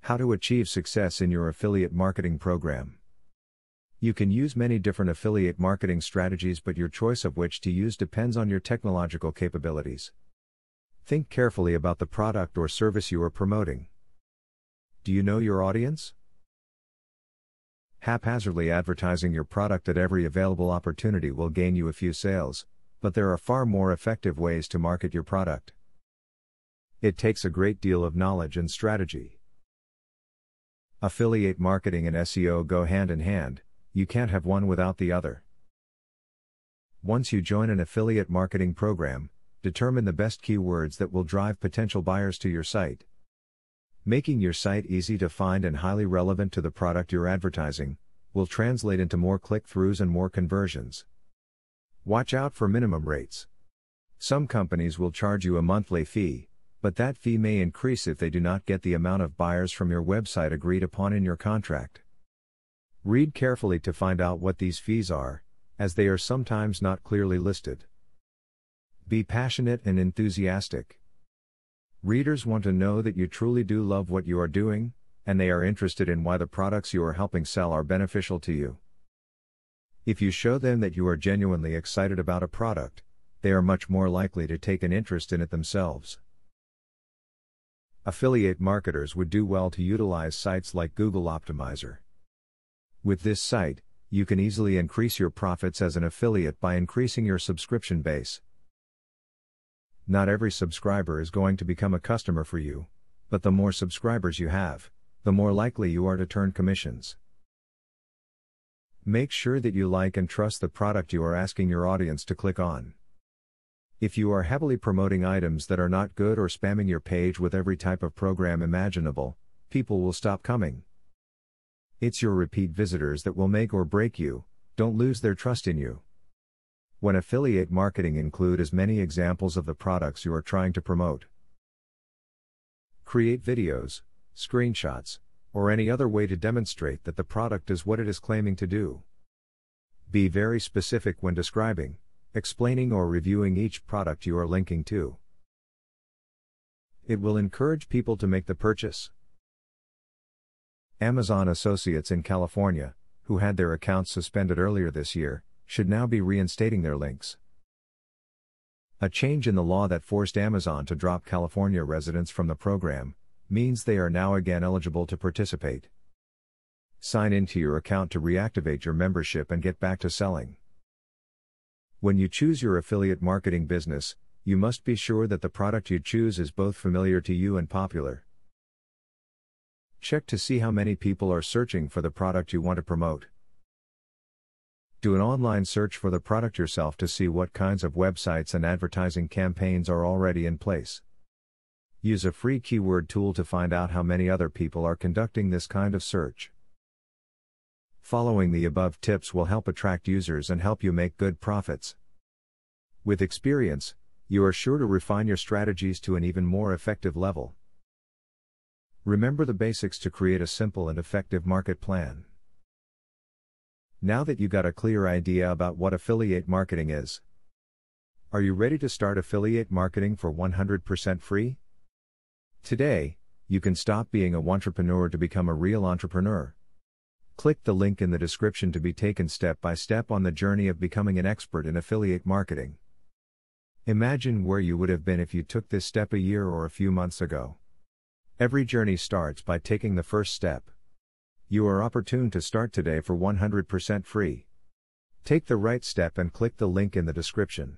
How to achieve success in your affiliate marketing program. You can use many different affiliate marketing strategies, but your choice of which to use depends on your technological capabilities. Think carefully about the product or service you are promoting. Do you know your audience? Haphazardly advertising your product at every available opportunity will gain you a few sales, but there are far more effective ways to market your product. It takes a great deal of knowledge and strategy. Affiliate marketing and SEO go hand in hand, you can't have one without the other. Once you join an affiliate marketing program, determine the best keywords that will drive potential buyers to your site. Making your site easy to find and highly relevant to the product you're advertising will translate into more click-throughs and more conversions. Watch out for minimum rates. Some companies will charge you a monthly fee, but that fee may increase if they do not get the amount of buyers from your website agreed upon in your contract. Read carefully to find out what these fees are, as they are sometimes not clearly listed. Be passionate and enthusiastic. Readers want to know that you truly do love what you are doing, and they are interested in why the products you are helping sell are beneficial to you. If you show them that you are genuinely excited about a product, they are much more likely to take an interest in it themselves. Affiliate marketers would do well to utilize sites like Google Optimizer. With this site, you can easily increase your profits as an affiliate by increasing your subscription base. Not every subscriber is going to become a customer for you, but the more subscribers you have, the more likely you are to turn commissions. Make sure that you like and trust the product you are asking your audience to click on. If you are heavily promoting items that are not good or spamming your page with every type of program imaginable, people will stop coming. It's your repeat visitors that will make or break you, don't lose their trust in you. When affiliate marketing, include as many examples of the products you are trying to promote. Create videos, screenshots, or any other way to demonstrate that the product is what it is claiming to do. Be very specific when describing, explaining or reviewing each product you are linking to. It will encourage people to make the purchase. Amazon associates in California, who had their accounts suspended earlier this year, should now be reinstating their links. A change in the law that forced Amazon to drop California residents from the program means they are now again eligible to participate. Sign into your account to reactivate your membership and get back to selling. When you choose your affiliate marketing business, you must be sure that the product you choose is both familiar to you and popular. Check to see how many people are searching for the product you want to promote. Do an online search for the product yourself to see what kinds of websites and advertising campaigns are already in place. Use a free keyword tool to find out how many other people are conducting this kind of search. Following the above tips will help attract users and help you make good profits. With experience, you are sure to refine your strategies to an even more effective level. Remember the basics to create a simple and effective market plan. Now that you got a clear idea about what affiliate marketing is, are you ready to start affiliate marketing for 100% free? Today, you can stop being a wantrepreneur to become a real entrepreneur. Click the link in the description to be taken step by step on the journey of becoming an expert in affiliate marketing. Imagine where you would have been if you took this step a year or a few months ago. Every journey starts by taking the first step. You are opportune to start today for 100% free. Take the right step and click the link in the description.